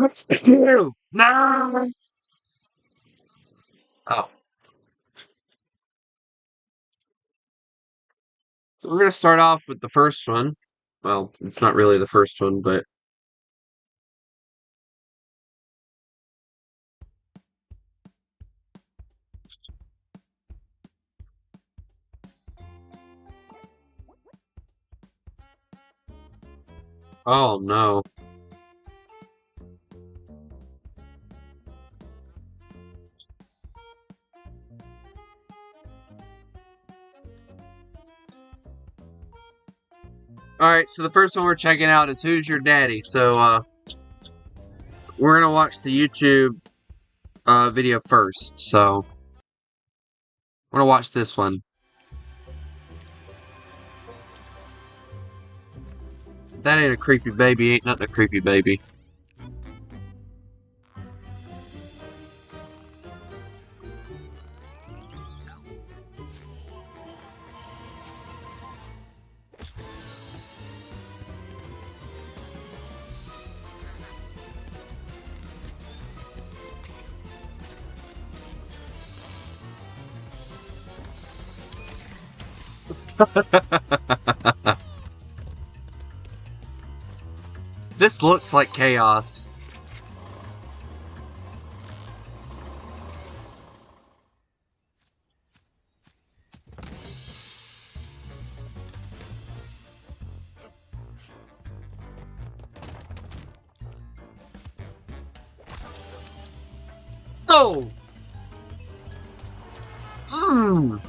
Let's you. No. Oh. So we're gonna start off with the first one. Well, it's not really the first one, but oh no. Alright, so the first one we're checking out is Who's Your Daddy? So we're gonna watch the YouTube video first. So we're gonna watch this one. That ain't a creepy baby, ain't nothing a creepy baby. This looks like chaos. Oh! Mmm!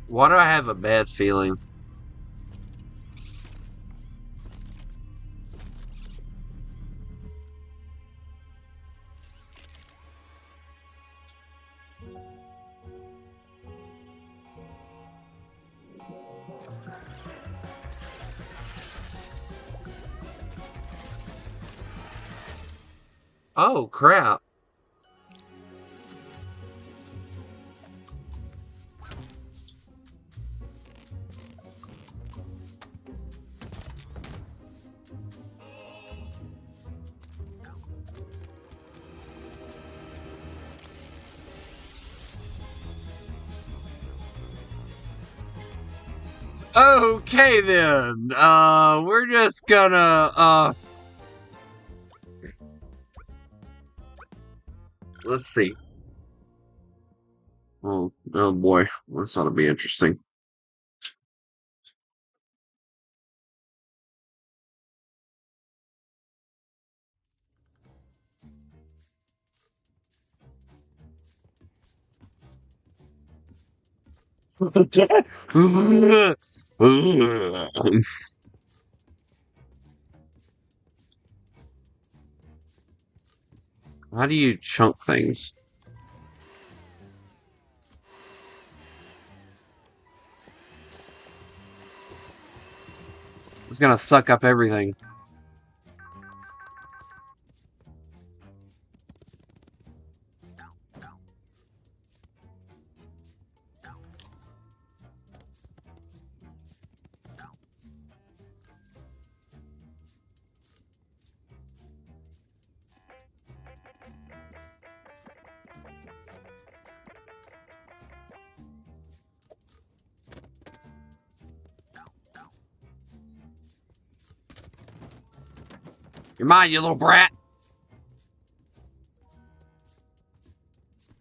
Why do I have a bad feeling? Oh, crap. Okay then. We're just gonna let's see. Oh boy, this ought to be interesting. How do you chunk things? It's gonna suck up everything. You're mine, you little brat.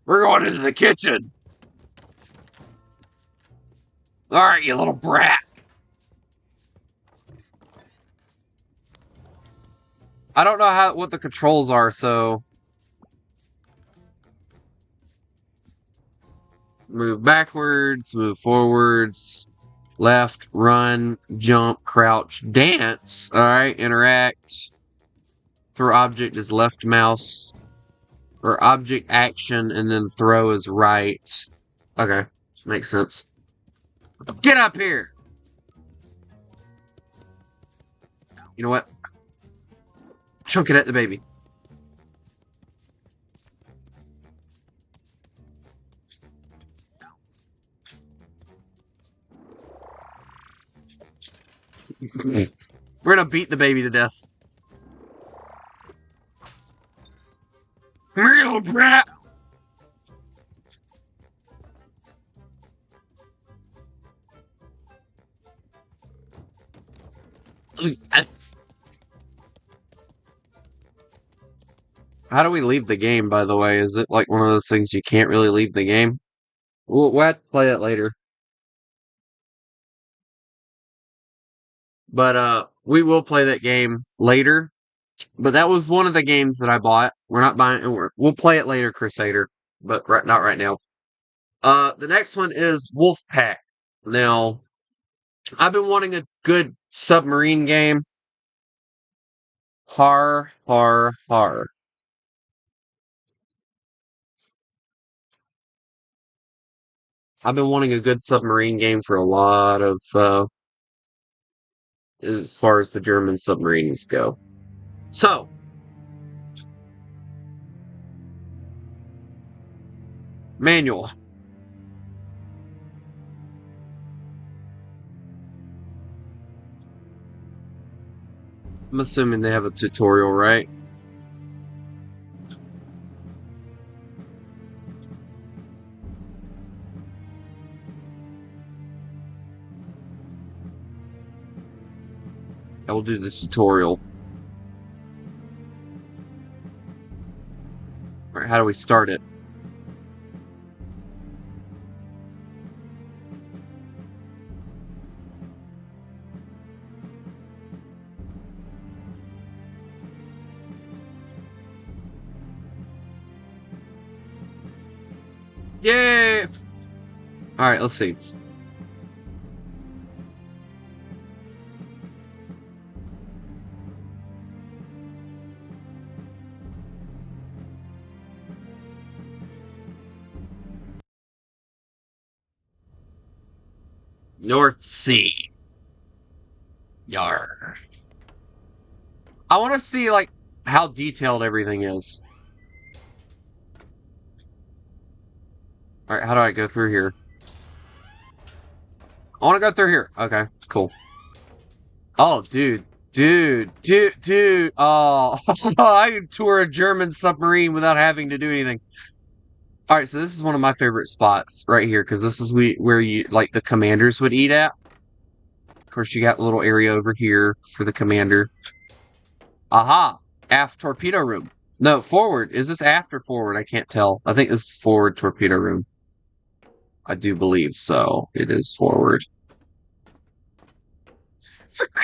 We're going into the kitchen. All right, you little brat. I don't know what the controls are, so move backwards, move forwards, left, run, jump, crouch, dance. All right, interact. Throw object is left mouse, or object action, and then throw is right. Okay, makes sense. Get up here. You know what? Chunk it at the baby. We're gonna beat the baby to death. Real brat. How do we leave the game, by the way? Is it like one of those things you can't really leave the game? We'll have to play it later. But we will play that game later. But that was one of the games that I bought. We're not buying it. We'll play it later, Crusader. But not right now. The next one is Wolfpack. Now, I've been wanting a good submarine game. Har. I've been wanting a good submarine game for a lot of, as far as the German submarines go. So, manual. I'm assuming they have a tutorial, right? I will do the tutorial. Alright, how do we start it? Yay! Alright, let's see. North Sea. Yar. I want to see, like, how detailed everything is. Alright, how do I go through here? I want to go through here. Okay, cool. Oh, dude. Oh, I can tour a German submarine without having to do anything. Alright, so this is one of my favorite spots right here, because this is where you, like, the commanders would eat at. Of course, you got a little area over here for the commander. Aha! Aft torpedo room. No, forward. Is this aft or forward? I can't tell. I think this is forward torpedo room. I do believe so. It is forward.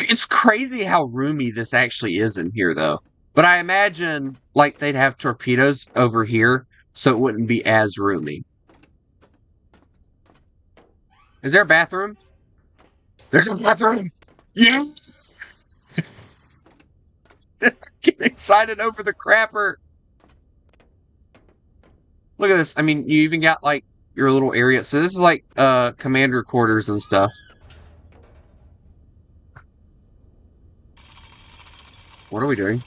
It's crazy how roomy this actually is in here, though. But I imagine, like, they'd have torpedoes over here, so it wouldn't be as roomy. Is there a bathroom? There's a bathroom! Yeah! Get excited over the crapper! Look at this. I mean, you even got, like, your little area. So this is, like, commander quarters and stuff. What are we doing?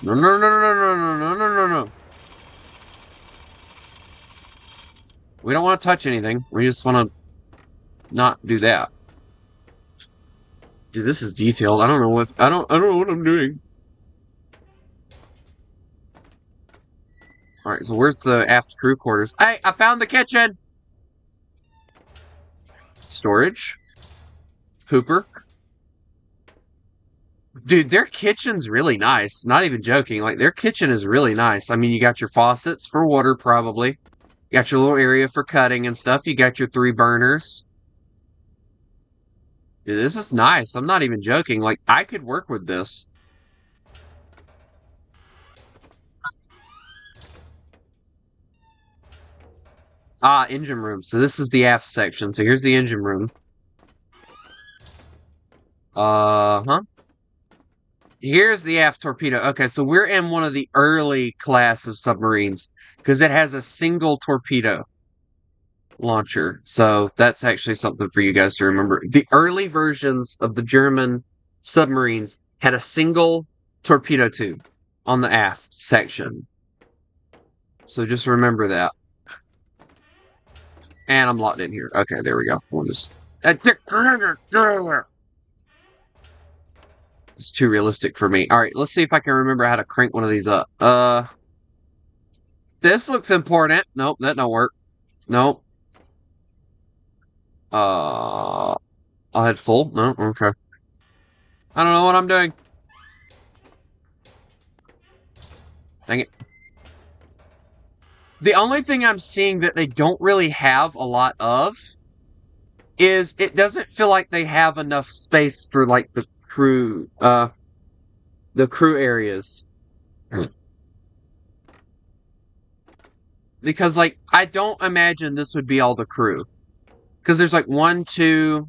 No. We don't want to touch anything. We just want to not do that. Dude, this is detailed. I don't know what I'm doing. Alright, so where's the aft crew quarters? Hey, I found the kitchen! Storage. Hooper. Dude, their kitchen's really nice. Not even joking. Like, their kitchen is really nice. I mean, you got your faucets for water, probably. You got your little area for cutting and stuff. You got your 3 burners. Dude, this is nice. I'm not even joking. Like, I could work with this. Ah, engine room. So this is the aft section. So here's the engine room. Huh? Here's the aft torpedo. Okay, so we're in one of the early class of submarines because it has a single torpedo launcher. So that's actually something for you guys to remember. The early versions of the German submarines had a single torpedo tube on the aft section. So just remember that. And I'm locked in here. Okay, there we go. We'll just... It's too realistic for me. Alright, let's see if I can remember how to crank one of these up. This looks important. Nope, that don't work. Nope. I'll hit full. No, okay. I don't know what I'm doing. Dang it. The only thing I'm seeing that they don't really have a lot of is it doesn't feel like they have enough space for like the crew areas. Because like I don't imagine this would be all the crew. Because there's like 1, 2,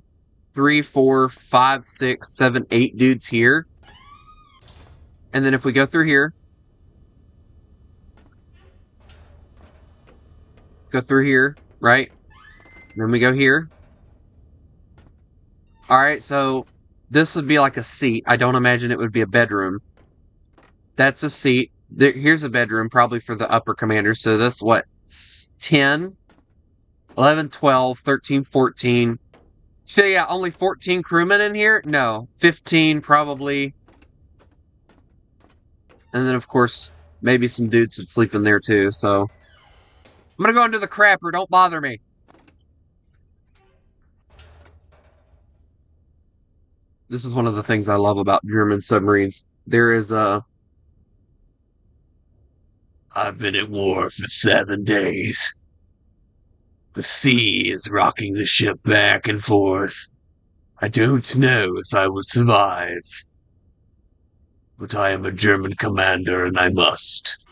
3, 4, 5, 6, 7, 8 dudes here. And then if we go through here, go through here, right? Then we go here. Alright, so this would be like a seat. I don't imagine it would be a bedroom. That's a seat. Here's a bedroom, probably for the upper commander. So that's what? 10, 11, 12, 13, 14. So yeah, only 14 crewmen in here? No. 15 probably. And then of course, maybe some dudes would sleep in there too, so. I'm gonna go into the crapper, don't bother me. This is one of the things I love about German submarines. There is a... I've been at war for 7 days. The sea is rocking the ship back and forth. I don't know if I will survive. But I am a German commander and I must.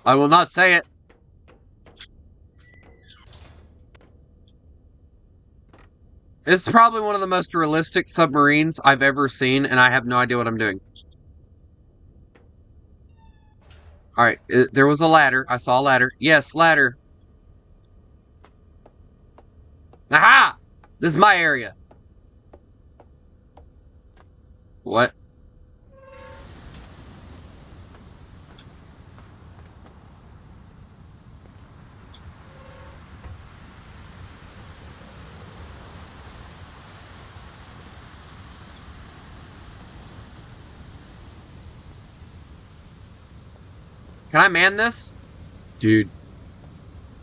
I will not say it. It's probably one of the most realistic submarines I've ever seen, and I have no idea what I'm doing. Alright, there was a ladder. I saw a ladder. Yes, ladder. Aha! This is my area. What? Can I man this? Dude.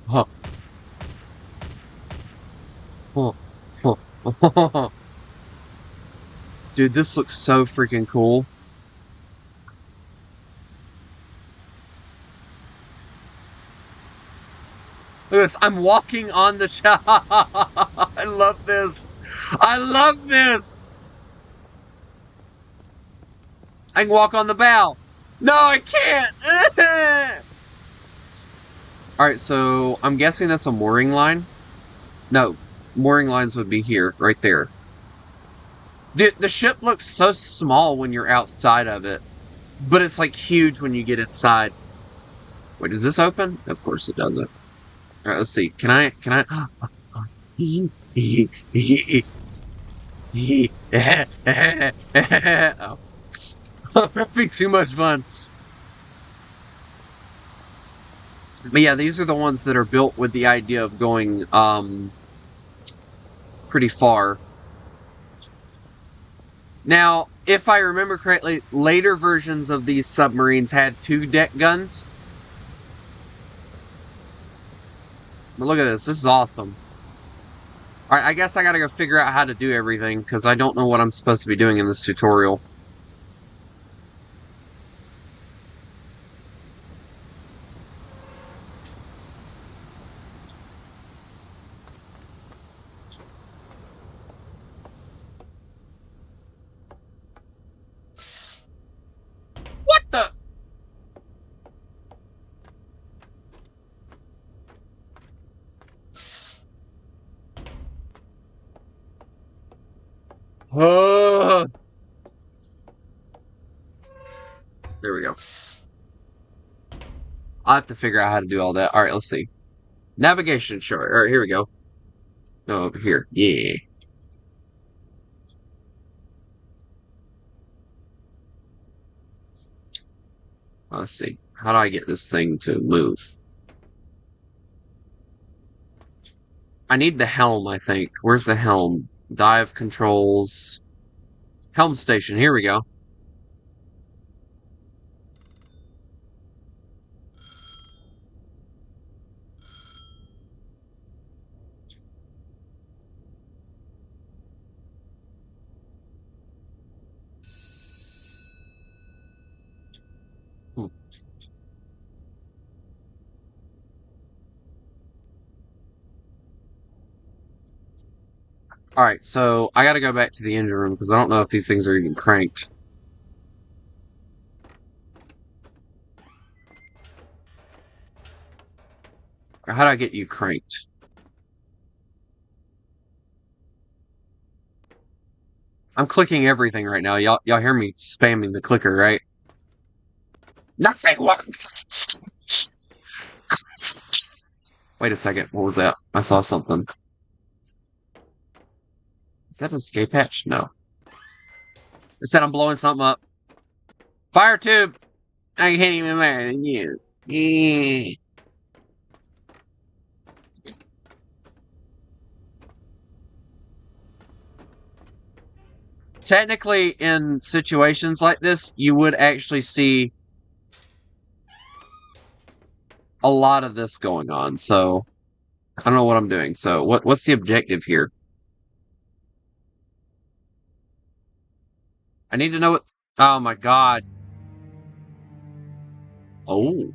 Huh. Huh. Huh. Dude, this looks so freaking cool. Look at this. I'm walking on the shop. I love this. I love this. I can walk on the bow. No, I can't. Alright, so I'm guessing that's a mooring line. No, mooring lines would be here, right there. The ship looks so small when you're outside of it, but it's like huge when you get inside. Wait, does this open? Of course it doesn't. Alright, let's see. Can I? Oh. I'm having too much fun. But yeah, these are the ones that are built with the idea of going, pretty far. Now, if I remember correctly, later versions of these submarines had 2 deck guns. But look at this. This is awesome. Alright, I guess I gotta go figure out how to do everything, because I don't know what I'm supposed to be doing in this tutorial. What the? There we go. I'll have to figure out how to do all that. Alright, let's see. Navigation chart. Alright, here we go. Oh, over here. Yeah. Let's see. How do I get this thing to move? I need the helm, I think. Where's the helm? Dive controls. Helm station. Here we go. Alright, so I gotta go back to the engine room because I don't know if these things are even cranked. Or how do I get you cranked? I'm clicking everything right now. Y'all hear me spamming the clicker, right? Nothing works! Wait a second. What was that? I saw something. Is that an escape hatch? No. It said I'm blowing something up. Fire tube! I can't even imagine you. Yeah. Technically, in situations like this, you would actually see a lot of this going on, so I don't know what I'm doing. So what's the objective here? I need to know what... Oh my god. Oh.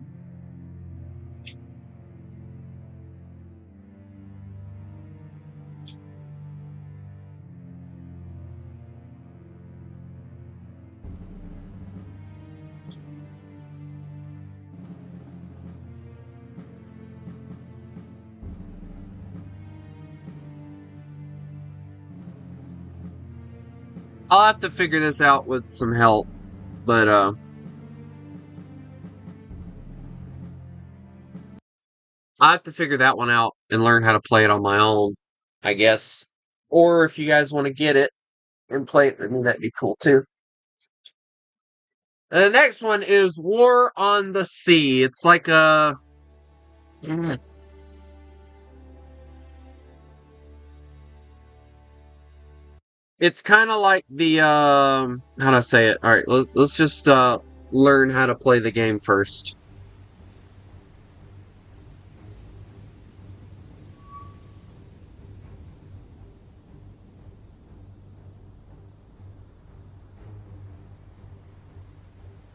I'll have to figure this out with some help, but I have to figure that one out and learn how to play it on my own, I guess. Or if you guys want to get it and play it with me, that'd be cool too. And the next one is War on the Sea. It's like a... It's kind of like the, how do I say it? Alright, let's just, learn how to play the game first.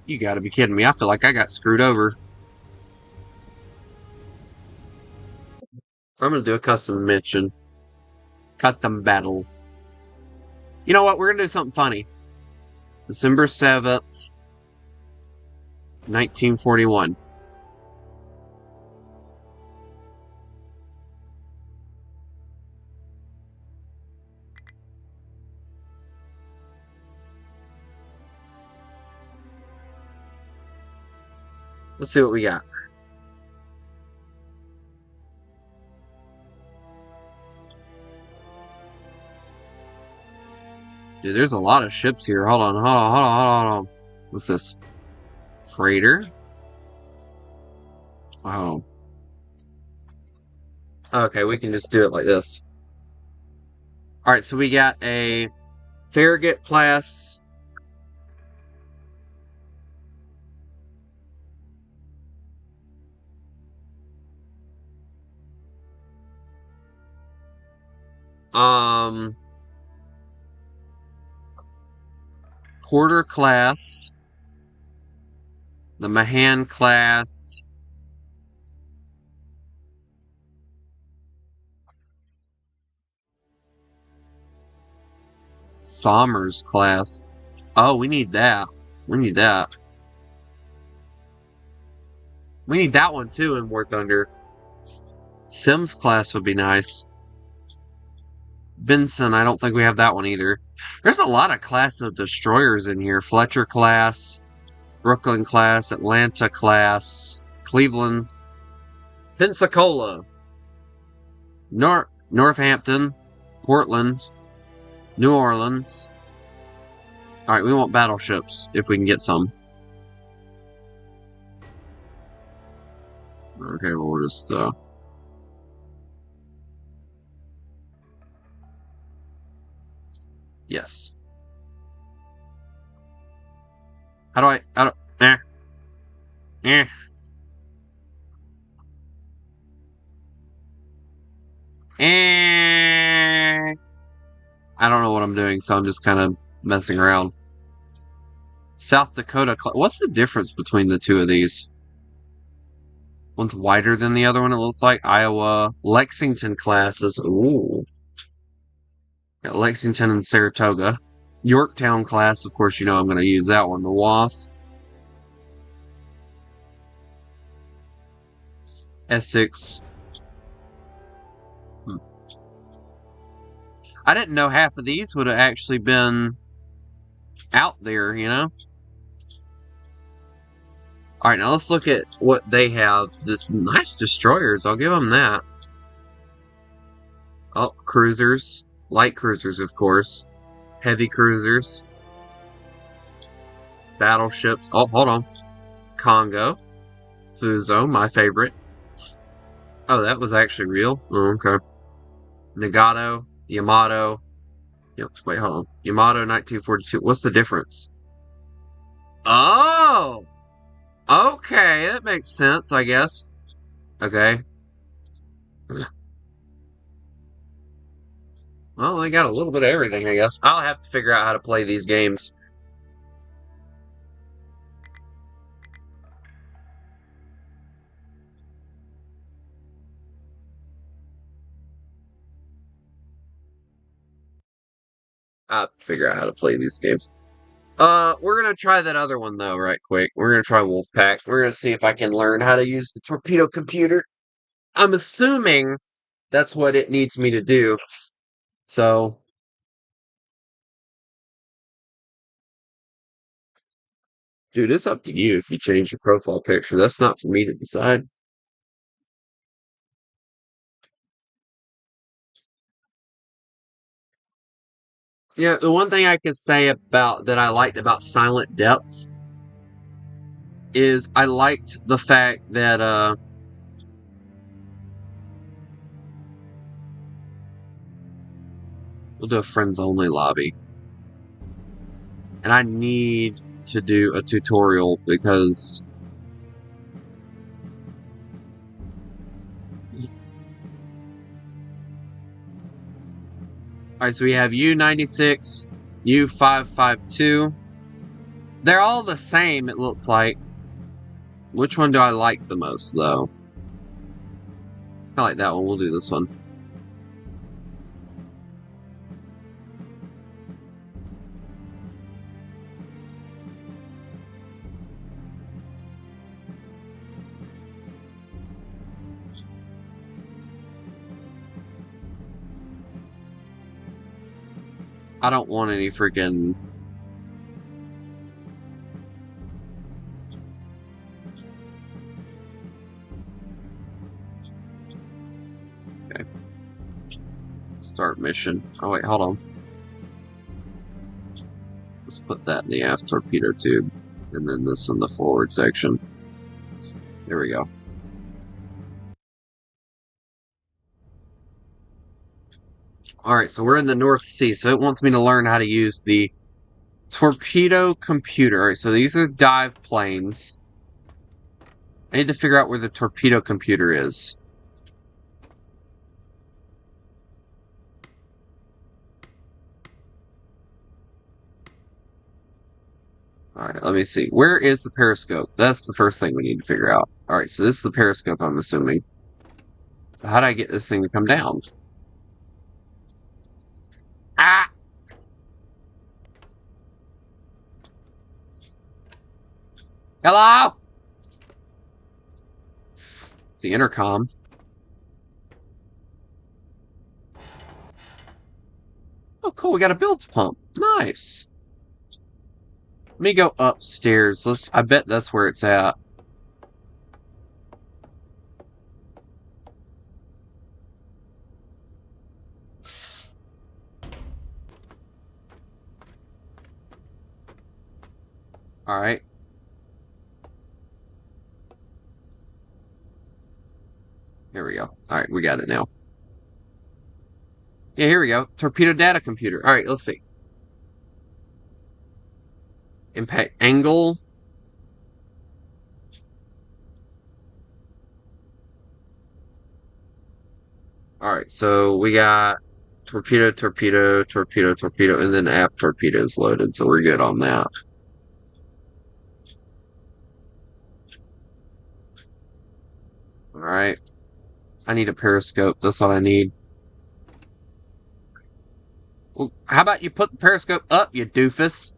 You gotta be kidding me. I feel like I got screwed over. I'm gonna do a custom mission. Custom battle. You know what? We're gonna do something funny. December 7th, 1941. Let's see what we got. Dude, there's a lot of ships here. Hold on. What's this? Freighter? Oh. Okay, we can just do it like this. Alright, so we got a Farragut class. Porter class. The Mahan class. Somers class. Oh, we need that. We need that. We need that one too in War Thunder. Sims class would be nice. Benson, I don't think we have that one either. There's a lot of class of destroyers in here. Fletcher class, Brooklyn class, Atlanta class, Cleveland, Pensacola, Northampton, Portland, New Orleans. Alright, we want battleships, if we can get some. Okay, well, we'll just, yes. How do I I don't know what I'm doing, so I'm just kind of messing around. South Dakota, what's the difference between the two of these? One's wider than the other one, it looks like. Iowa, Lexington classes. Ooh. Got Lexington and Saratoga. Yorktown class, of course, you know I'm going to use that one. The Wasp. Essex. I didn't know half of these would have actually been out there, you know? Alright, now let's look at what they have. This nice destroyers, I'll give them that. Oh, cruisers. Light cruisers, of course. Heavy cruisers. Battleships. Oh, hold on. Congo. Fuso, my favorite. Oh, that was actually real? Oh, okay. Nagato. Yamato. Yep, wait, hold on. Yamato 1942. What's the difference? Oh! Okay, that makes sense, I guess. Okay. Well, they got a little bit of everything, I guess. I'll have to figure out how to play these games. I'll have to figure out how to play these games. We're gonna try that other one, though, right quick. We're gonna try Wolfpack. We're gonna see if I can learn how to use the torpedo computer. I'm assuming that's what it needs me to do. So... Dude, it's up to you if you change your profile picture. That's not for me to decide. Yeah, the one thing I could say about that I liked about Silent Depth is I liked the fact that we'll do a friends only lobby. And I need to do a tutorial because alright, so we have U96, U552. They're all the same, it looks like. Which one do I like the most, though? I like that one. We'll do this one. I don't want any freaking... Okay. Start mission. Oh, wait, hold on. Let's put that in the aft torpedo tube. And then this in the forward section. There we go. Alright, so we're in the North Sea, so it wants me to learn how to use the torpedo computer. Alright, so these are dive planes. I need to figure out where the torpedo computer is. Alright, let me see. Where is the periscope? That's the first thing we need to figure out. Alright, so this is the periscope, I'm assuming. So how do I get this thing to come down? Ah! Hello? It's the intercom. cool. We got a bilge pump. Nice. Let me go upstairs. I bet that's where it's at. Alright. Here we go. Alright, we got it now. Yeah, here we go. Torpedo data computer. Alright, let's see. Impact angle. Alright, so we got torpedo, torpedo, torpedo, torpedo, and then aft torpedo is loaded, so we're good on that. Alright. I need a periscope. That's what I need. Well, how about you put the periscope up, you doofus?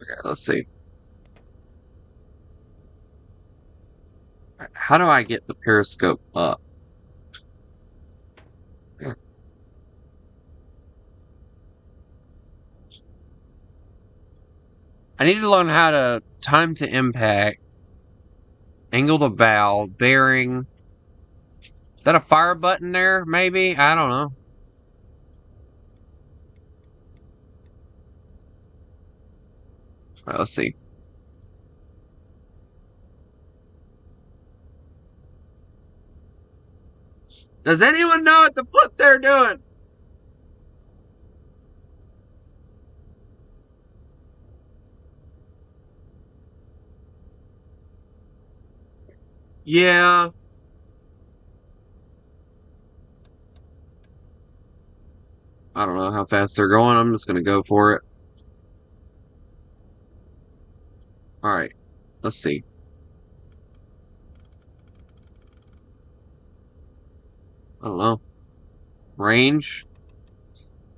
Okay, let's see. How do I get the periscope up? I need to learn how to time to impact, angle to bow, bearing. Is that a fire button there, maybe? I don't know. All right, let's see. Does anyone know what the flip they're doing? Yeah. I don't know how fast they're going. I'm just going to go for it. All right. Let's see. I don't know. Range.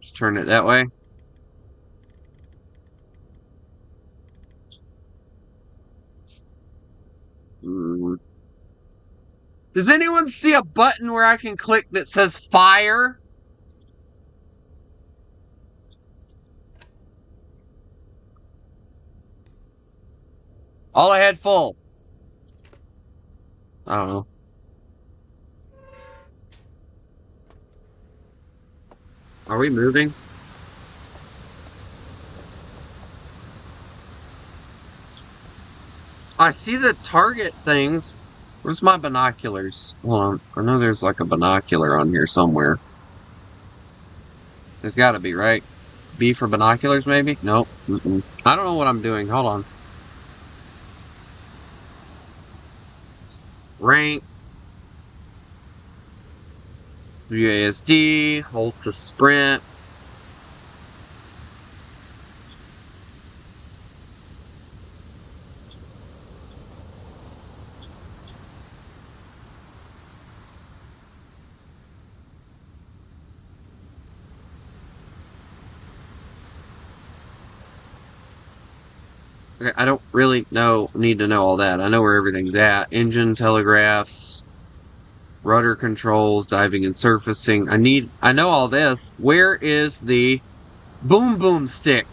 Just turn it that way. Does anyone see a button where I can click that says fire? All I had full. I don't know. Are we moving? I see the target things. Where's my binoculars? Hold on. I know there's like a binocular on here somewhere. There's gotta be, right? B for binoculars, maybe? Nope. I don't know what I'm doing. Hold on. Rank. WASD. Hold to sprint. Okay, I don't really need to know all that. I know where everything's at. Engine, telegraphs, rudder controls, diving and surfacing. I know all this. Where is the boom boom stick?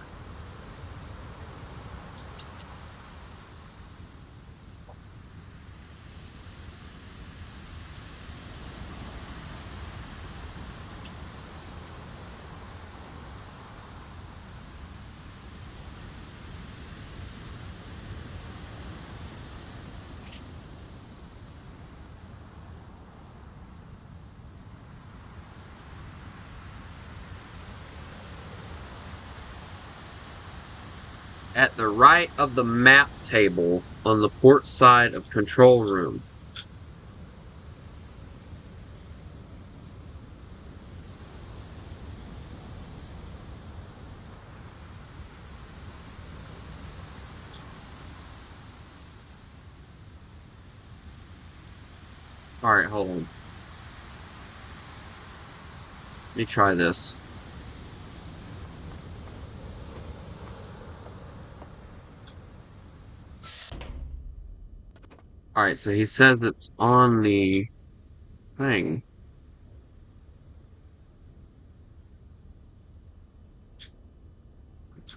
At the right of the map table on the port side of control room. Alright, hold on. Let me try this. Alright, so he says it's on the thing.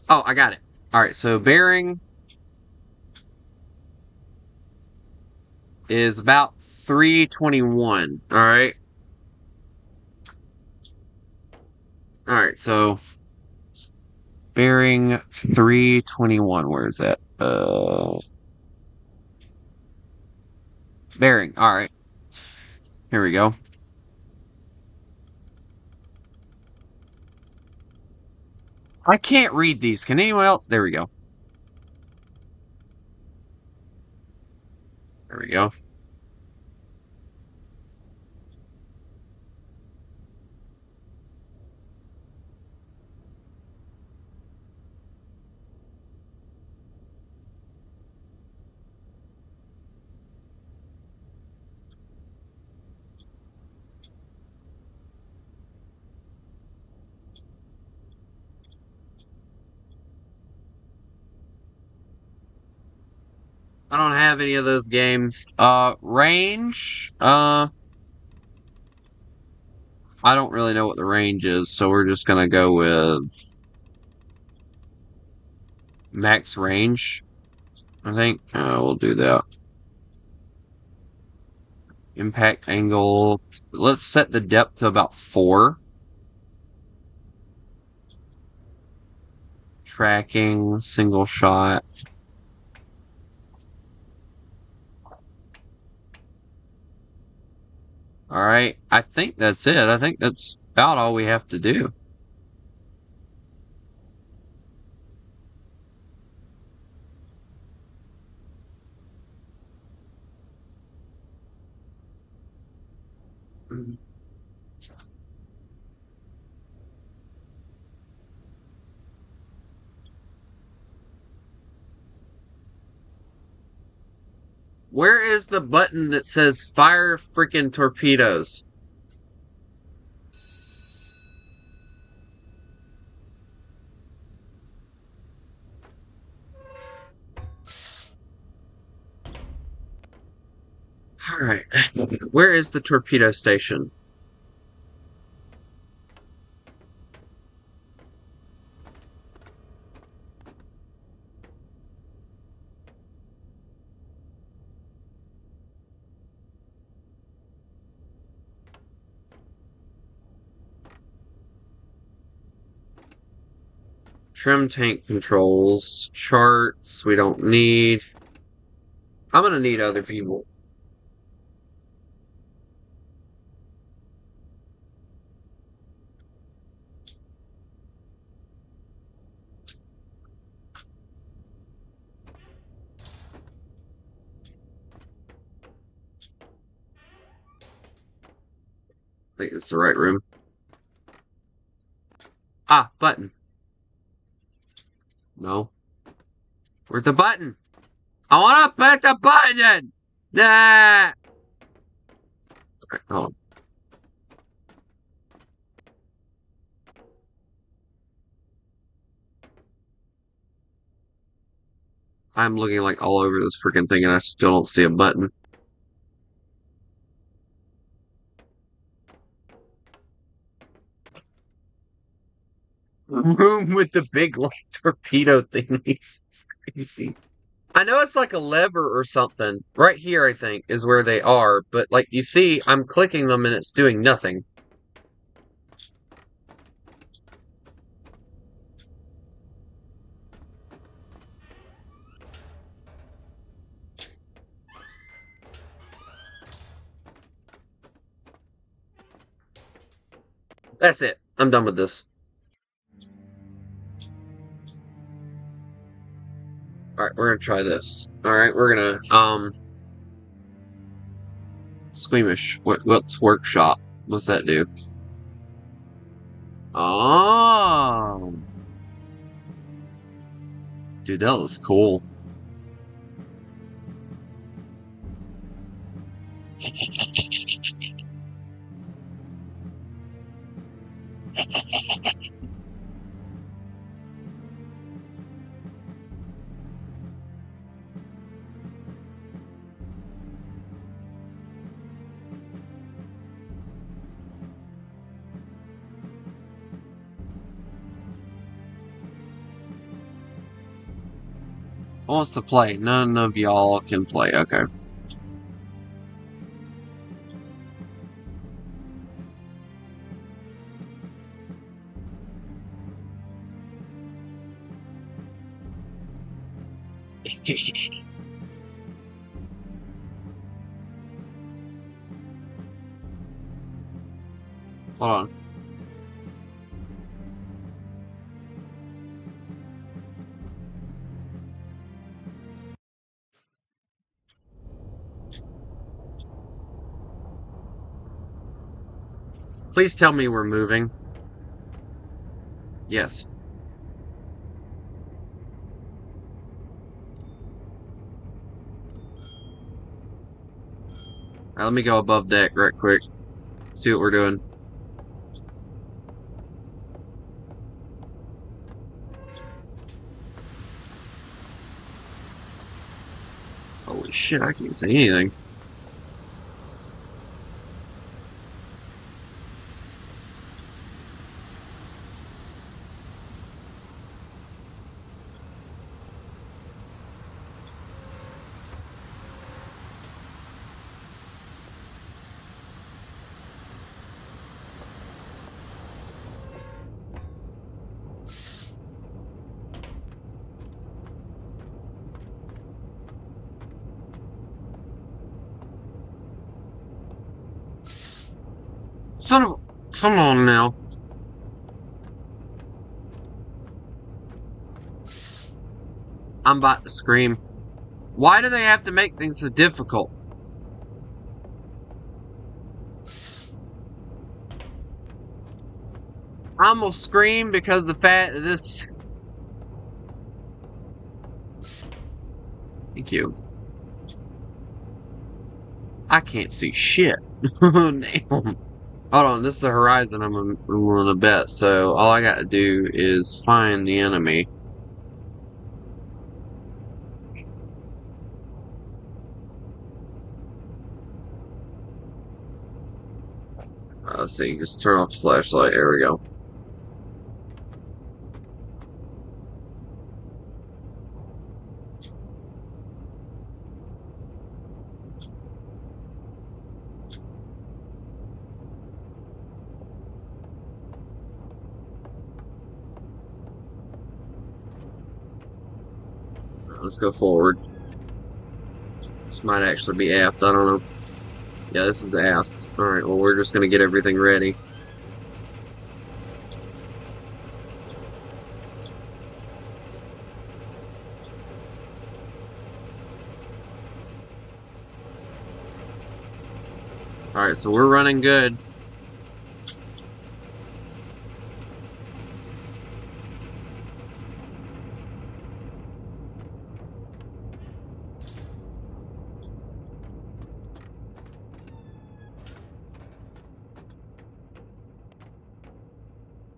Oh, I got it. Alright, so bearing is about 321. Alright. Alright, so bearing 321. Where is that? Bearing. Alright. Here we go. I can't read these. Can anyone else? There we go. There we go. I don't have any of those games. Range. I don't really know what the range is, so we're just gonna go with max range. I think we'll do that. Impact angle. Let's set the depth to about 4. Tracking, single shot. Alright, I think that's it. I think that's about all we have to do. Where is the button that says fire freaking torpedoes? Alright. Where is the torpedo station? Trim tank controls. Charts we don't need. I'm gonna need other people. I think it's the right room. Ah, button. No. Where's the button? I wanna put the button in! Nah! Alright, hold on. I'm looking like all over this freaking thing and I still don't see a button. Room with the big like torpedo thingies. It's crazy. I know it's like a lever or something. Right here, I think, is where they are. But like you see, I'm clicking them and it's doing nothing. That's it. I'm done with this. Alright, we're gonna try this. Alright, we're gonna, Squeamish. What's workshop? What's that do? Oh! Dude, that was cool. wants to play? None of y'all can play. Okay. Hold on. Please tell me we're moving. Yes. Alright, let me go above deck right quick. See what we're doing. Holy shit, I can't see anything. Son of... Come on now. I'm about to scream. Why do they have to make things so difficult? I almost scream because the fact that this... Thank you. I can't see shit. Damn. Hold on, this is the horizon I'm willing to bet, so all I gotta do is find the enemy. Let's see, just turn off the flashlight. There we go. Let's go forward. This might actually be aft, I don't know. Yeah, this is aft. Alright, well, we're just gonna get everything ready. Alright, so we're running good.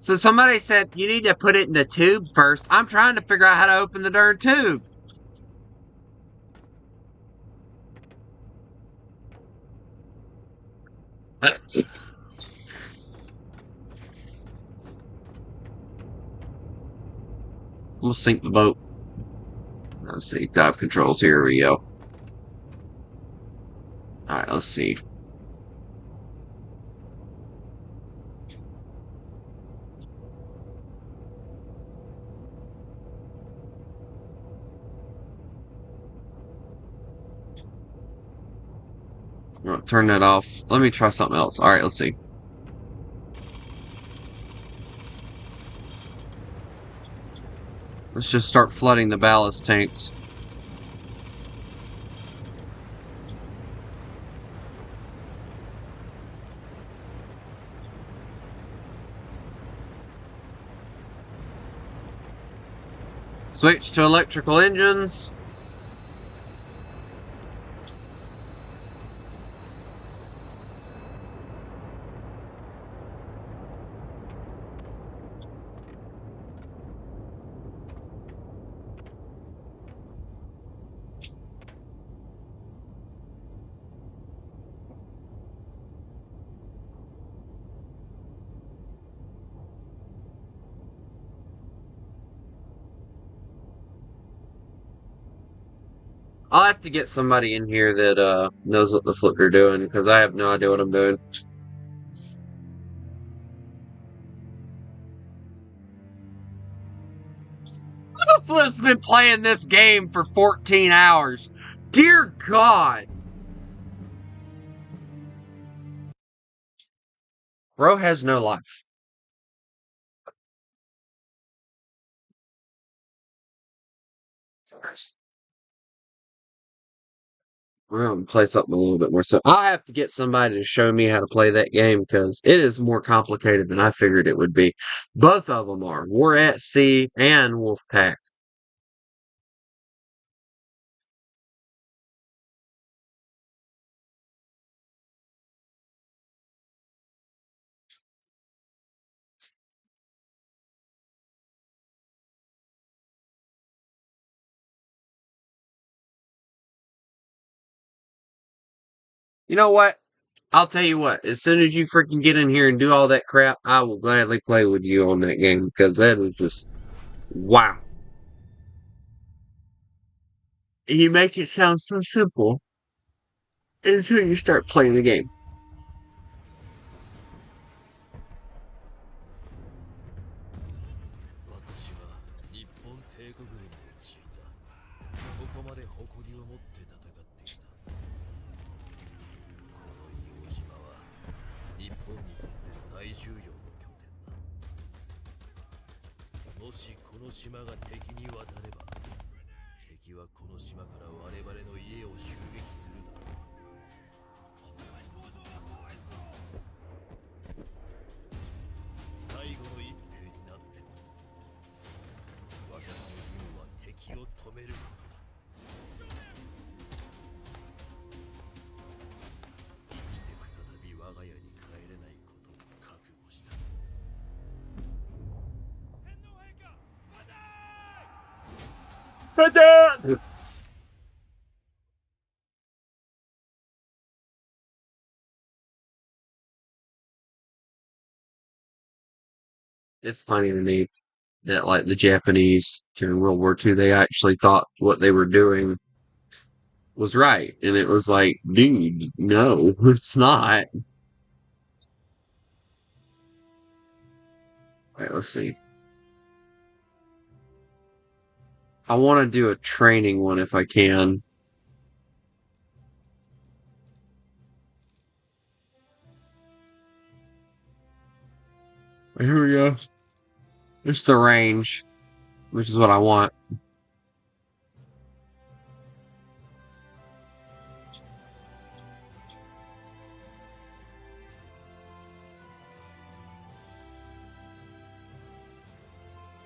So somebody said, you need to put it in the tube first. I'm trying to figure out how to open the darn tube. We'll sink the boat. Let's see, dive controls, here we go. Alright, let's see. I'm gonna turn that off. Let me try something else. Alright, let's see. Let's just start flooding the ballast tanks. Switch to electrical engines. I'll have to get somebody in here that knows what the flip you're doing, because I have no idea what I'm doing. Who the flip's been playing this game for 14 hours? Dear God. Bro has no life. We're gonna play something a little bit more. So I'll have to get somebody to show me how to play that game because it is more complicated than I figured it would be. Both of them are War at Sea and Wolfpack. You know what? I'll tell you what. As soon as you freaking get in here and do all that crap, I will gladly play with you on that game because that was just wow. You make it sound so simple until you start playing the game. 私は日本帝国軍に陥った。ここまで誇りを持って戦ってきた。この硫黄島は日本にとって最重要の拠点だ。もしこの島が敵に渡れば、敵はこの島から我々の家を襲撃するだろう。最後の一兵になっても私の義務は敵を止めることだ。生きて再び我が家に帰れないことを覚悟した。天皇陛下、待てー！ It's funny to me that like the Japanese during World War II, they actually thought what they were doing was right, and it was like, dude, no, it's not. All right, let's see. I want to do a training one if I can. Here we go. It's the range, which is what I want.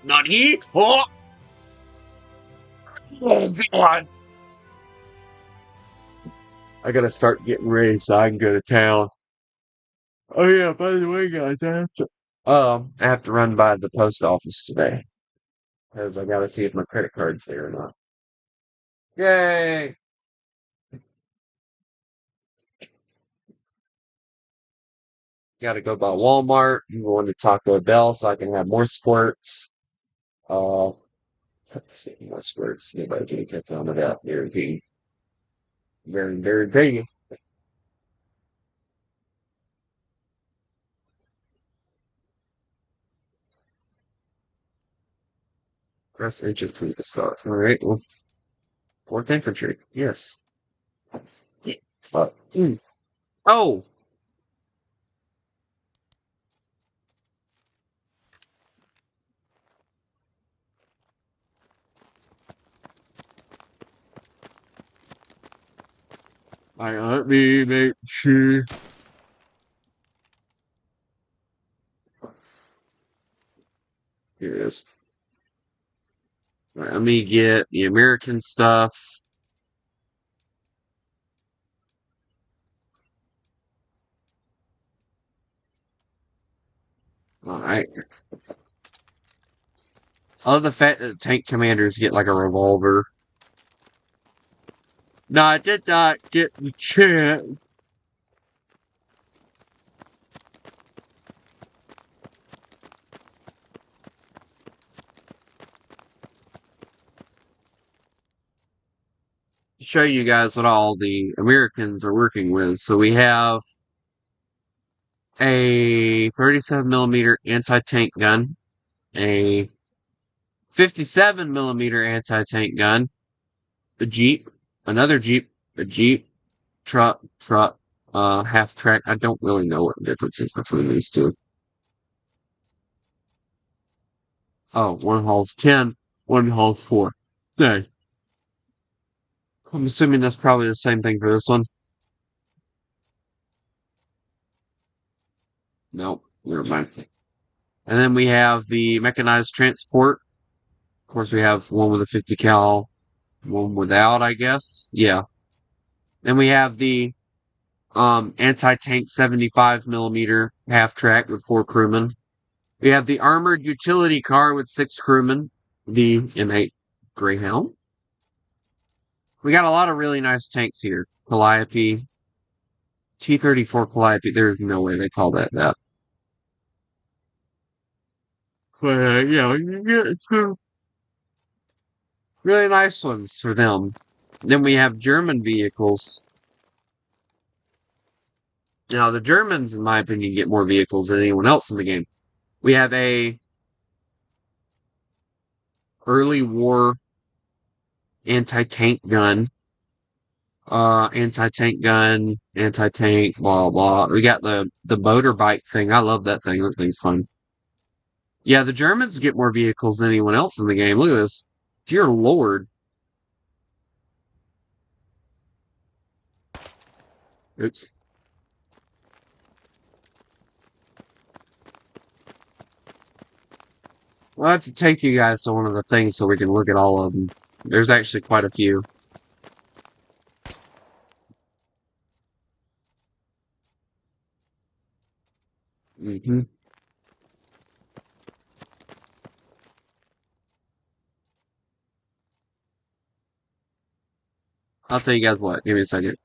Nani? Oh! Oh, God. I gotta start getting ready so I can go to town. Oh, yeah, by the way, guys, I have to run by the post office today because I gotta see if my credit card's there or not. Yay! Gotta go by Walmart. I'm going to Taco Bell so I can have more squirts. Uh, let's see, more squirts. Anybody can catch on to that. Very, very, very big. Press H3 to start. All right. Well, fourth infantry. Yes. Uh, mm. Oh, let me make sure. Here it is. All right, let me get the American stuff. All right. I love the fact that tank commanders get like a revolver. No, I did not get the chance. show you guys what all the Americans are working with. So we have a 37mm anti-tank gun, a 57mm anti-tank gun, a Jeep, another Jeep, a Jeep, truck, half track. I don't really know what the difference is between these two. Oh, one hauls 10, one hauls 4. Dang. I'm assuming that's probably the same thing for this one. Nope, never mind. And then we have the mechanized transport. Of course, we have one with a 50 cal, one without, I guess. Yeah. Then we have the anti-tank 75mm half track with 4 crewmen. We have the armored utility car with 6 crewmen, the M8 Greyhound. We got a lot of really nice tanks here. Calliope, T-34 Calliope. There's no way they call that that. But yeah, you get some really nice ones for them. Then we have German vehicles. Now, the Germans, in my opinion, get more vehicles than anyone else in the game. We have a early war anti-tank gun, anti-tank, blah, blah. We got the motorbike thing. I love that thing. That thing's fun. Yeah, the Germans get more vehicles than anyone else in the game. Look at this. Dear Lord. Oops. I'll have to take you guys to one of the things so we can look at all of them. There's actually quite a few. Mm-hmm. I'll tell you guys what. Give me a second.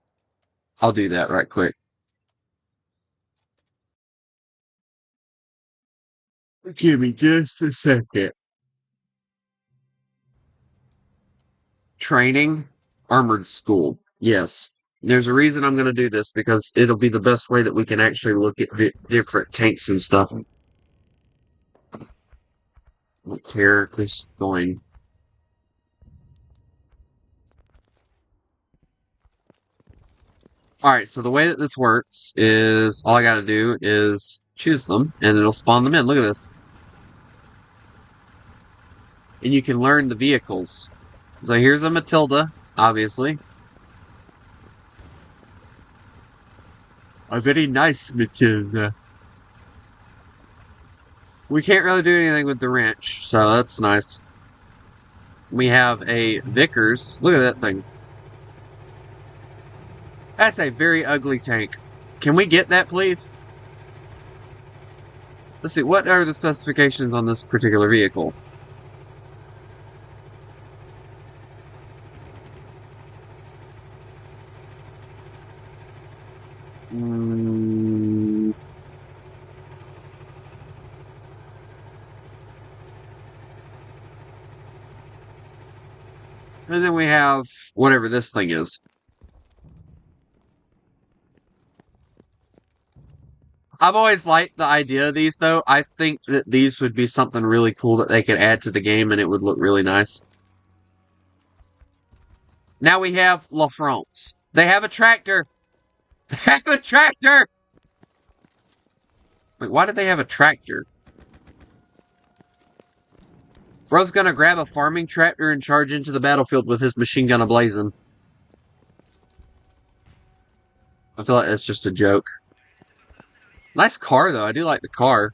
I'll do that right quick. Give me just a second. Training, armored school. Yes. There's a reason I'm going to do this because it'll be the best way that we can actually look at different tanks and stuff. What characters going? Alright, so the way that this works is all I gotta do is choose them and it'll spawn them in. Look at this. And you can learn the vehicles. So here's a Matilda, obviously. A very nice Matilda. We can't really do anything with the wrench, so that's nice. We have a Vickers. Look at that thing. That's a very ugly tank. Can we get that, please? Let's see, what are the specifications on this particular vehicle? And then we have whatever this thing is. I've always liked the idea of these, though. I think that these would be something really cool that they could add to the game, and it would look really nice. Now we have La France. They have a tractor! They have a tractor! Wait, why did they have a tractor? Bro's gonna grab a farming tractor and charge into the battlefield with his machine gun ablazing. I feel like that's just a joke. Nice car, though. I do like the car.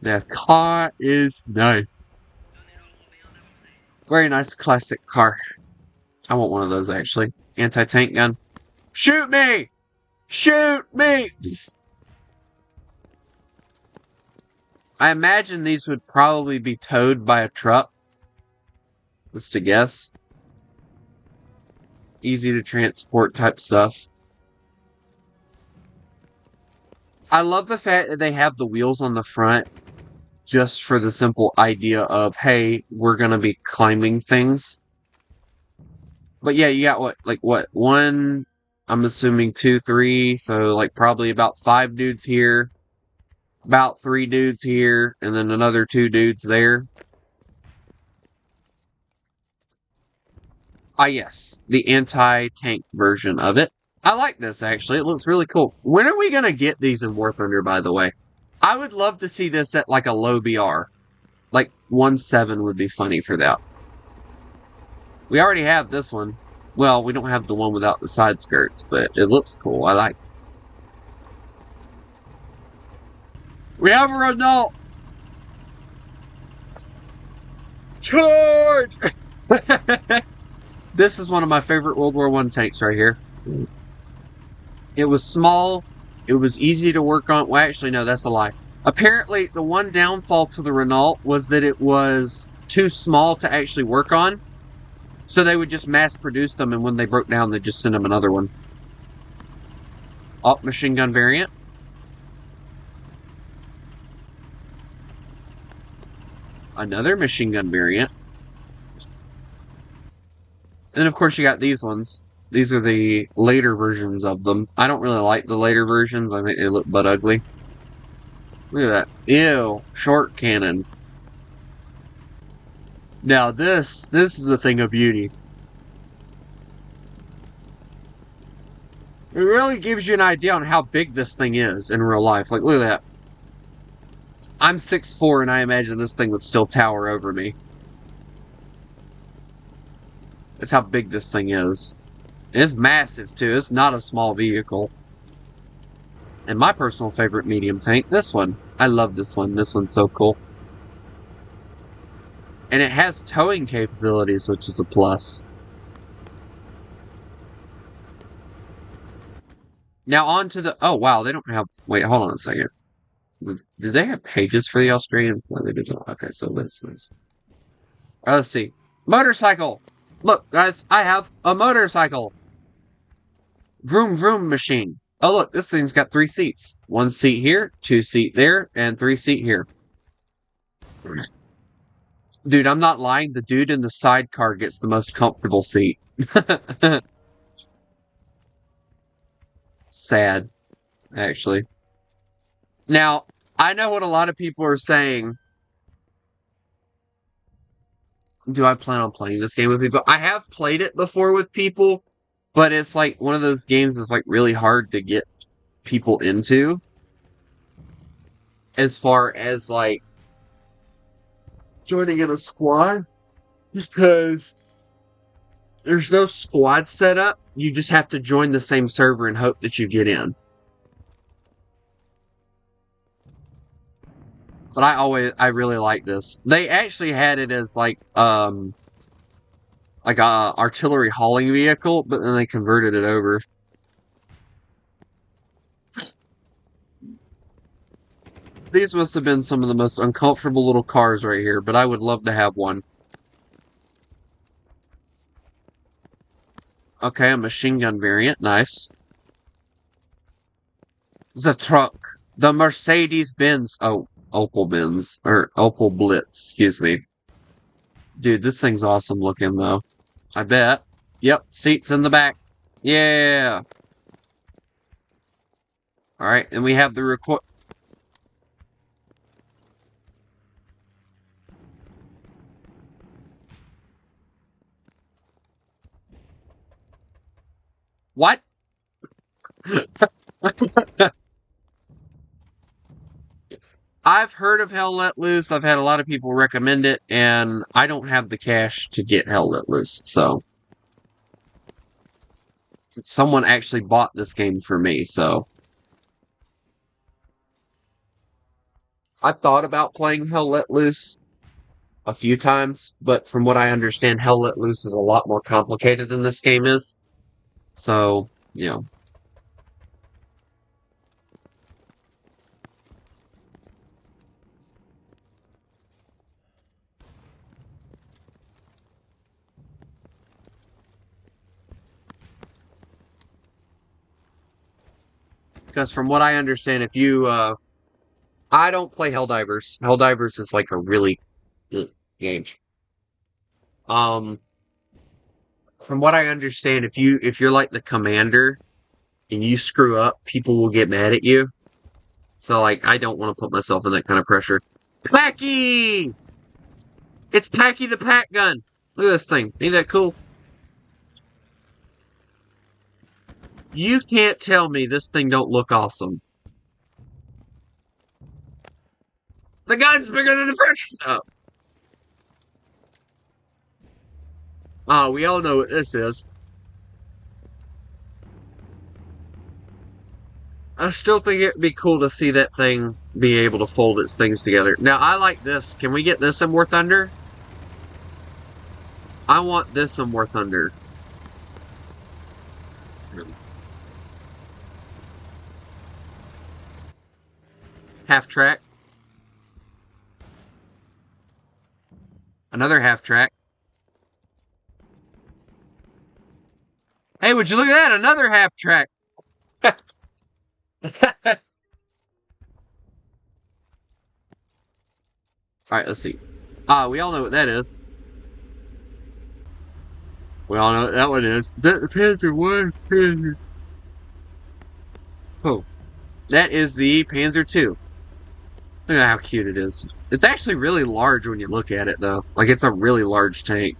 That car is nice. Very nice classic car. I want one of those, actually. Anti-tank gun. Shoot me! Shoot me! I imagine these would probably be towed by a truck. Just to guess. Easy to transport type stuff. I love the fact that they have the wheels on the front just for the simple idea of, hey, we're going to be climbing things. But yeah, you got what, one, I'm assuming two, three, so like probably about 5 dudes here, about 3 dudes here, and then another 2 dudes there. Ah, yes, the anti-tank version of it. I like this, actually. It looks really cool. When are we going to get these in War Thunder, by the way? I would love to see this at like a low BR. Like 1.7 would be funny for that. We already have this one. Well, we don't have the one without the side skirts, but it looks cool. I like. We have a Renault! Charge! This is one of my favorite World War I tanks right here. It was small. It was easy to work on. Well, actually, no, that's a lie. Apparently, the one downfall to the Renault was that it was too small to actually work on. So they would just mass produce them, and when they broke down, they'd just send them another one. Oh, machine gun variant. Another machine gun variant. And of course, you got these ones. These are the later versions of them. I don't really like the later versions. I think they look butt ugly. Look at that. Ew. Short cannon. Now this is a thing of beauty. It really gives you an idea on how big this thing is in real life. Like, look at that. I'm 6'4", and I imagine this thing would still tower over me. That's how big this thing is. And it's massive, too. It's not a small vehicle. And my personal favorite medium tank, this one. I love this one. This one's so cool. And it has towing capabilities, which is a plus. Now on to the... Oh, wow, they don't have... Wait, hold on a second. Did they have pages for the Australians? No, they didn't. Okay, so let's see. Motorcycle! Look, guys, I have a motorcycle! Vroom vroom machine. Oh, look, this thing's got 3 seats. 1 seat here, 2 seat there, and 3 seat here. Dude, I'm not lying. The dude in the sidecar gets the most comfortable seat. Sad, actually. Now, I know what a lot of people are saying. Do I plan on playing this game with people? I have played it before with people, but it's like one of those games that's like really hard to get people into. As far as like joining in a squad, because there's no squad set up. You just have to join the same server and hope that you get in. But I really like this. They actually had it as like a artillery hauling vehicle, but then they converted it over. These must have been some of the most uncomfortable little cars right here, but I would love to have one. Okay, a machine gun variant, nice. The truck. The Mercedes-Benz. Oh, Opel Benz. Or Opel Blitz, excuse me. Dude, this thing's awesome looking, though. I bet. Yep, seats in the back. Yeah! Alright, and we have the record... What? I've heard of Hell Let Loose. I've had a lot of people recommend it, and I don't have the cash to get Hell Let Loose, so... Someone actually bought this game for me, so... I've thought about playing Hell Let Loose a few times, but from what I understand, Hell Let Loose is a lot more complicated than this game is. So, you know. Because from what I understand, if you, I don't play Helldivers. Helldivers is like a really good game. Um, from what I understand, if you're like the commander and you screw up, people will get mad at you. So like, I don't want to put myself in that kind of pressure. Packy! It's Packy the Pack Gun. Look at this thing. Ain't that cool? You can't tell me this thing don't look awesome. The gun's bigger than the first. Oh, we all know what this is. I still think it'd be cool to see that thing be able to fold its things together. Now, I like this. Can we get this in War Thunder? I want this in War Thunder. Half track. Another half track. Hey, would you look at that? Another half track. Alright, let's see. We all know what that is. We all know what that one is. The Panzer 1 Panzer. Oh. That is the Panzer 2. Look at how cute it is. It's actually really large when you look at it, though. Like, it's a really large tank.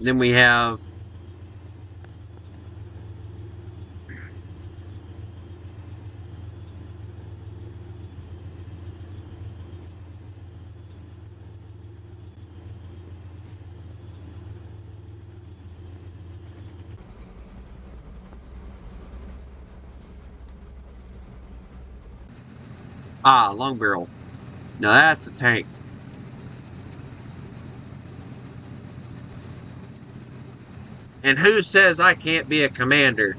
Then we have... long barrel. Now that's a tank. And who says I can't be a commander?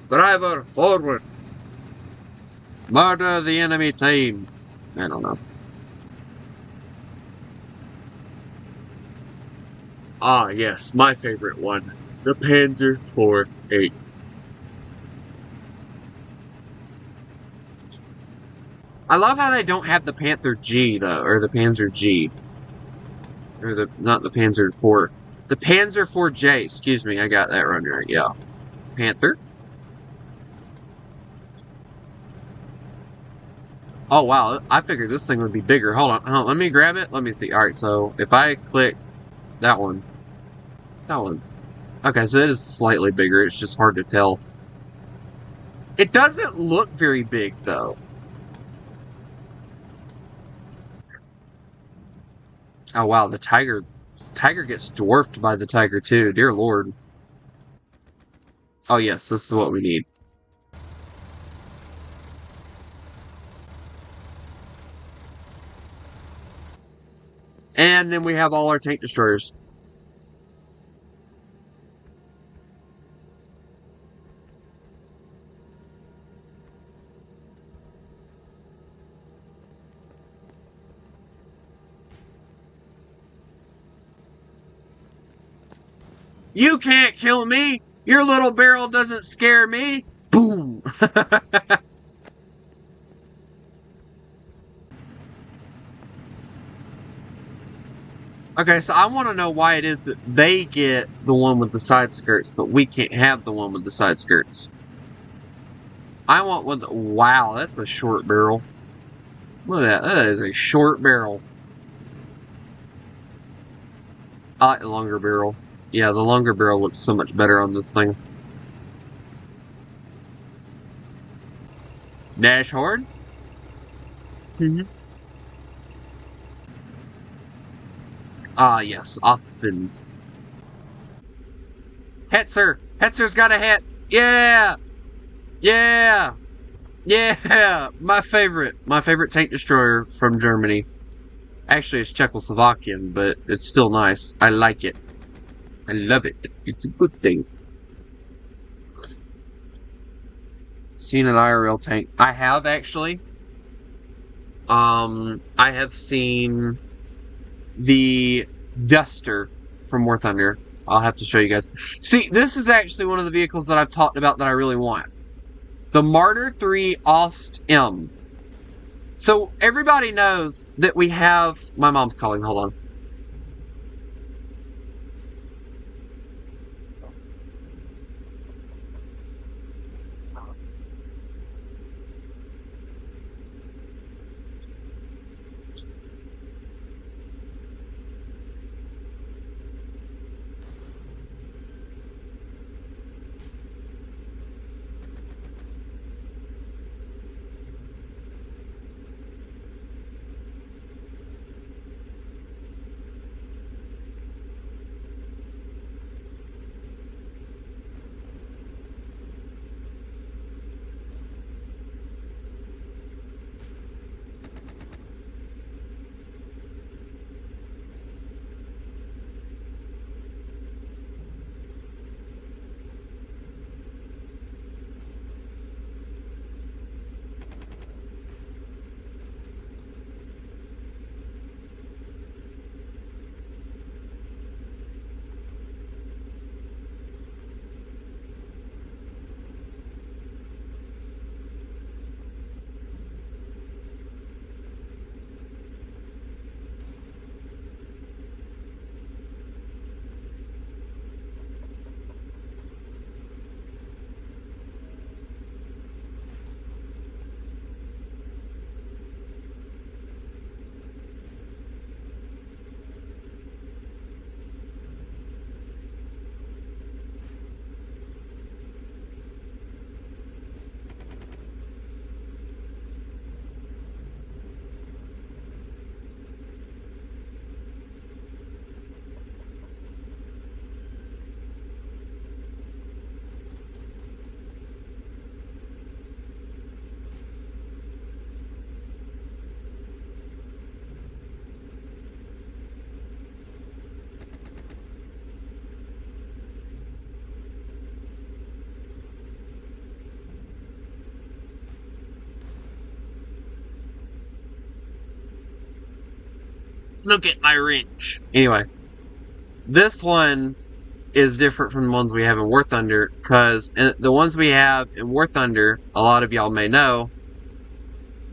Driver forward. Murder the enemy team. I don't know. Yes, my favorite one. The Panzer IV. I love how they don't have the Panther G, though, or the Panzer G. Or not the Panzer IV. The Panzer IV-J, excuse me, I got that run right, yeah. Panther. Oh, wow, I figured this thing would be bigger. Hold on, let me grab it. Let me see. Alright, so if I click that one. That one. Okay, so it is slightly bigger. It's just hard to tell. It doesn't look very big, though. Oh, wow, the Tiger gets dwarfed by the Tiger, too. Dear Lord. Oh, yes, this is what we need. And then we have all our tank destroyers. You can't kill me! Your little barrel doesn't scare me! Boom! Okay, so I want to know why it is that they get the one with the side skirts, but we can't have the one with the side skirts. I want one that... Wow, that's a short barrel. Look at that. That is a short barrel. I like the longer barrel. Yeah, the longer barrel looks so much better on this thing. Dash hard? Mm-hmm. Yes, Ostfin's. Hetzer! Hetzer's got a Hetz! Yeah! Yeah! Yeah! My favorite tank destroyer from Germany. Actually, it's Czechoslovakian, but it's still nice. I like it. I love it. It's a good thing. Seen an IRL tank. I have, actually. I have seen the Duster from War Thunder. I'll have to show you guys. See, this is actually one of the vehicles that I've talked about that I really want. The Marder 3 Ost M. So, everybody knows that we have... My mom's calling, hold on. Look at my wrench. Anyway, this one is different from the ones we have in War Thunder, because the ones we have in War Thunder, a lot of y'all may know,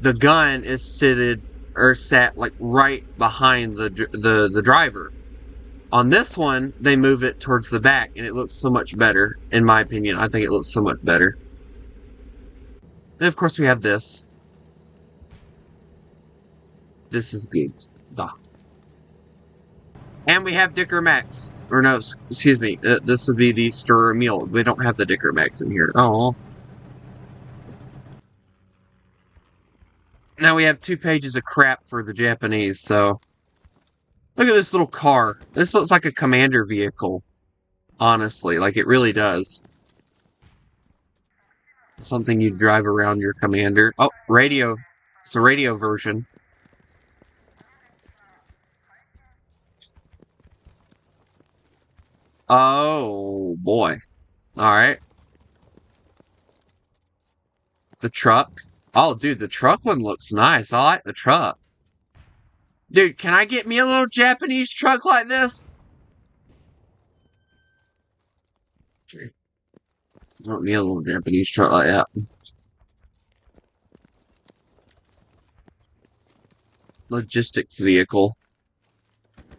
the gun is sat like right behind the driver. On this one, they move it towards the back, and it looks so much better, in my opinion. I think it looks so much better. And of course, we have this. This is good. Duh. And we have Dicker Max. Or no, excuse me. This would be the Stir Meal. We don't have the Dicker Max in here. Oh. Now we have 2 pages of crap for the Japanese, so... Look at this little car. This looks like a commander vehicle. Honestly, like it really does. Something you drive around your commander. Oh, radio. It's a radio version. Oh, boy. Alright. The truck. Oh, dude, the truck one looks nice. I like the truck. Dude, can I get me a little Japanese truck like this? I don't need a little Japanese truck like that. Logistics vehicle.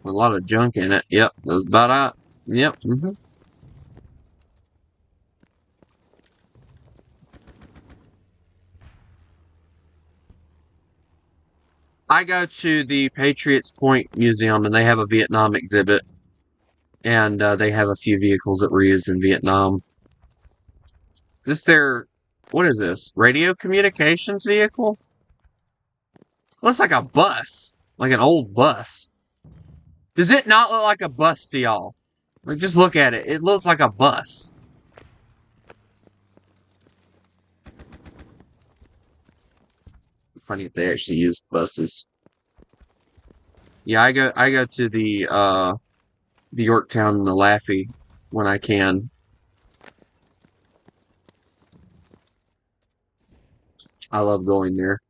With a lot of junk in it. Yep, that's about it. Yep, I go to the Patriots Point Museum, and they have a Vietnam exhibit. And they have a few vehicles that were used in Vietnam. This what is this? Radio communications vehicle? Looks like a bus. Like an old bus. Does it not look like a bus to y'all? Like, just look at it. It looks like a bus. Funny if they actually use buses. Yeah, I go to the Yorktown and the Laffey when I can. I love going there.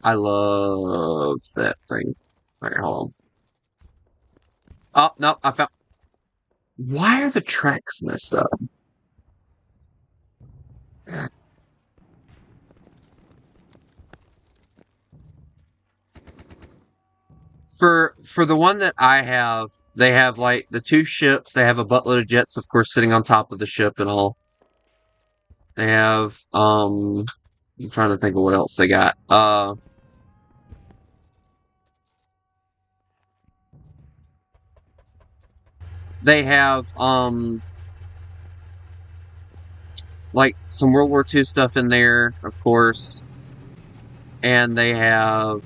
I love that thing. Alright, hold on. Oh, no, I found... Why are the tracks messed up? For the one that I have, they have like the 2 ships. They have a buttload of jets, of course, sitting on top of the ship and all. They have I'm trying to think of what else they got. They have like some World War II stuff in there, of course. And they have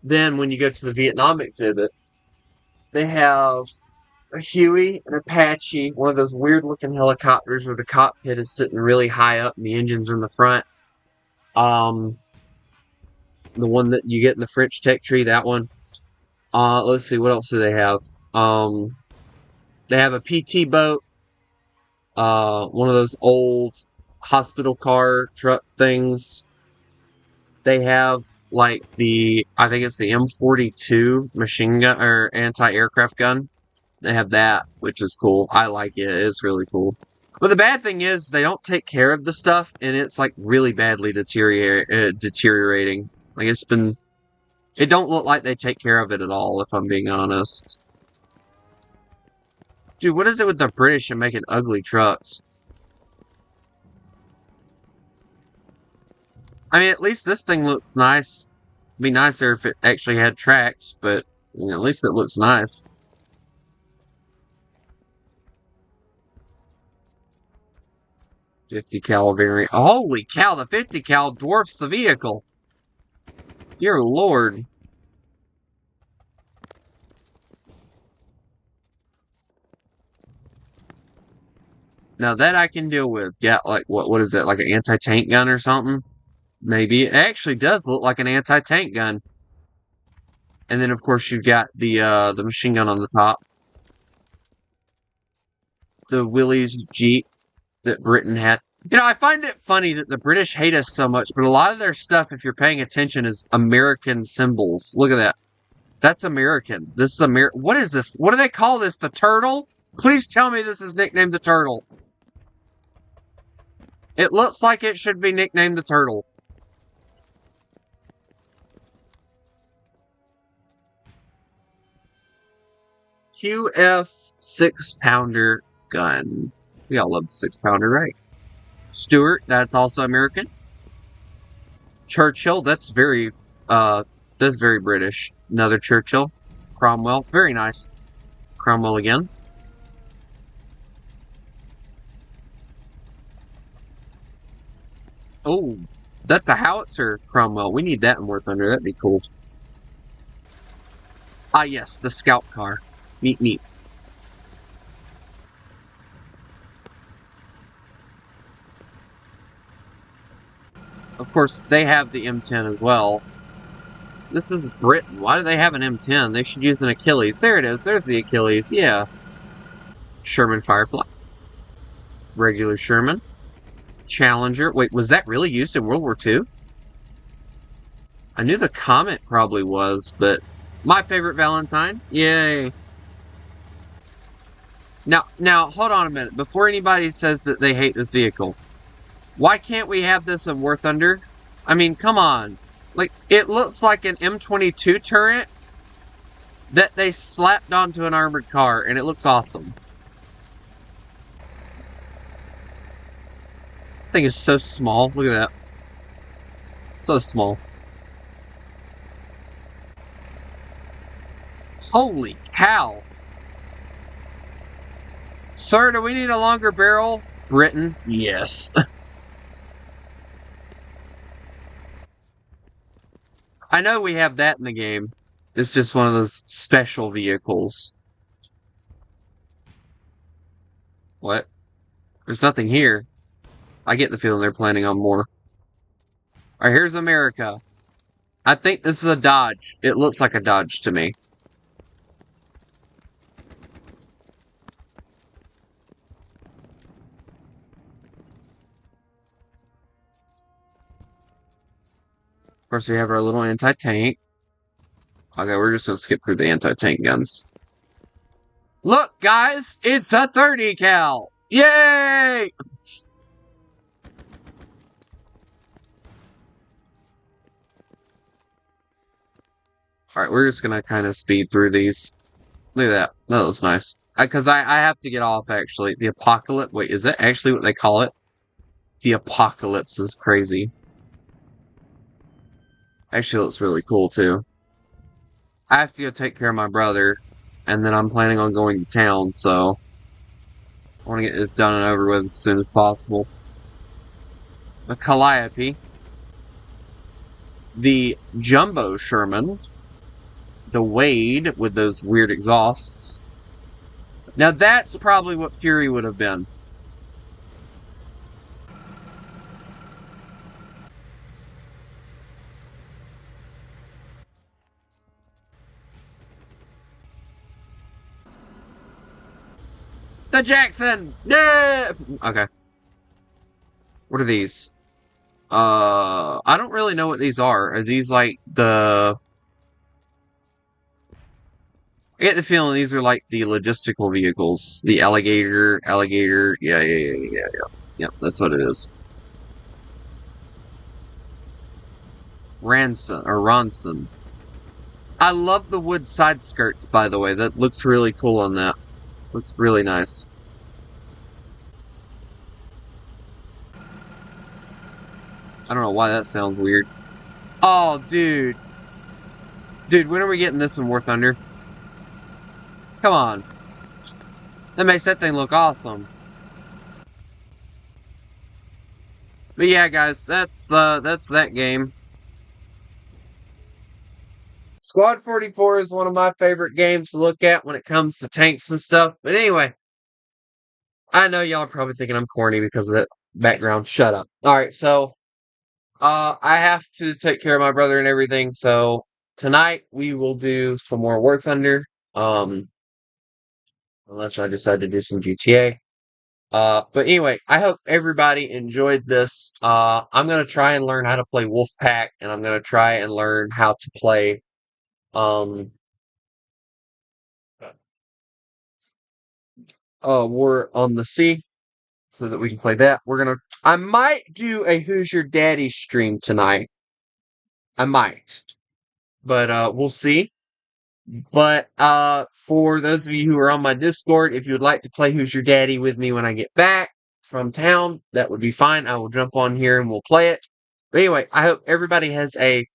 then when you go to the Vietnam exhibit, they have a Huey, an Apache, one of those weird looking helicopters where the cockpit is sitting really high up and the engine's in the front. The one that you get in the French Tech Tree, that one. Let's see, what else do they have? They have a PT boat, one of those old hospital car truck things. They have like I think it's the M42 machine gun or anti-aircraft gun. They have that, which is cool. I like it. It's really cool. But the bad thing is they don't take care of the stuff, and it's like really badly deteriorating. Like it don't look like they take care of it at all, if I'm being honest. Dude, what is it with the British and making ugly trucks? I mean, at least this thing looks nice. It'd be nicer if it actually had tracks, but you know, at least it looks nice. .50 cal variant. Holy cow, the 50 cal dwarfs the vehicle. Dear Lord. Now that I can deal with. Yeah, like what is that? Like an anti-tank gun or something? Maybe. It actually does look like an anti-tank gun. And then of course you've got the machine gun on the top. The Willys Jeep. that Britain had. You know, I find it funny that the British hate us so much, but a lot of their stuff, if you're paying attention, is American symbols. Look at that. That's American. This is What is this? What do they call this? The turtle? Please tell me this is nicknamed the turtle. It looks like it should be nicknamed the turtle. QF 6-pounder gun. We all love the 6-pounder, right? Stuart, that's also American. Churchill, that's very British. Another Churchill. Cromwell, very nice. Cromwell again. Oh, that's a howitzer Cromwell. We need that in War Thunder. That'd be cool. Ah, yes, the scout car. Neat, neat. Of course, they have the M10 as well. This is Britain. Why do they have an M10? They should use an Achilles. There it is. There's the Achilles. Yeah. Sherman Firefly. Regular Sherman. Challenger. Wait, was that really used in World War II? I knew the Comet probably was, but my favorite Valentine. Yay. Now, hold on a minute. Before anybody says that they hate this vehicle, why can't we have this in War Thunder? I mean, come on. Like, it looks like an M22 turret that they slapped onto an armored car, and it looks awesome. This thing is so small. Look at that. So small. Holy cow. Sir, do we need a longer barrel? Britain? Yes. I know we have that in the game. It's just one of those special vehicles. What? There's nothing here. I get the feeling they're planning on more. Alright, here's America. I think this is a Dodge. It looks like a Dodge to me. Of course, we have our little anti-tank. Okay, we're just gonna skip through the anti-tank guns. Look, guys! It's a 30 cal! Yay! Alright, we're just gonna kind of speed through these. Look at that. That was nice. Because I have to get off, actually. The Apocalypse. Wait, is that actually what they call it? The Apocalypse is crazy. Actually, looks really cool, too. I have to go take care of my brother, and then I'm planning on going to town, so I want to get this done and over with as soon as possible. The Calliope. The Jumbo Sherman. The Wade with those weird exhausts. Now that's probably what Fury would have been. The Jackson! Yeah! Okay. What are these? I don't really know what these are. Are these like the... I get the feeling these are like the logistical vehicles. The alligator. Yeah. Yep, that's what it is. Ronson. I love the wood side skirts, by the way. That looks really cool on that. Looks really nice. I don't know why that sounds weird. Oh, dude. Dude, when are we getting this in War Thunder? Come on. That makes that thing look awesome. But yeah, guys, that's that game. Squad 44 is one of my favorite games to look at when it comes to tanks and stuff. But anyway, I know y'all are probably thinking I'm corny because of that background. Shut up. Alright, so I have to take care of my brother and everything, so tonight we will do some more War Thunder. Unless I decide to do some GTA. But anyway, I hope everybody enjoyed this. I'm gonna try and learn how to play Wolfpack, and I'm gonna try and learn how to play um War on the Sea, so that we can play that. I might do a Who's Your Daddy stream tonight. I might, but we'll see. But for those of you who are on my Discord, if you would like to play Who's Your Daddy with me when I get back from town, that would be fine. I will jump on here and we'll play it. But anyway, I hope everybody has a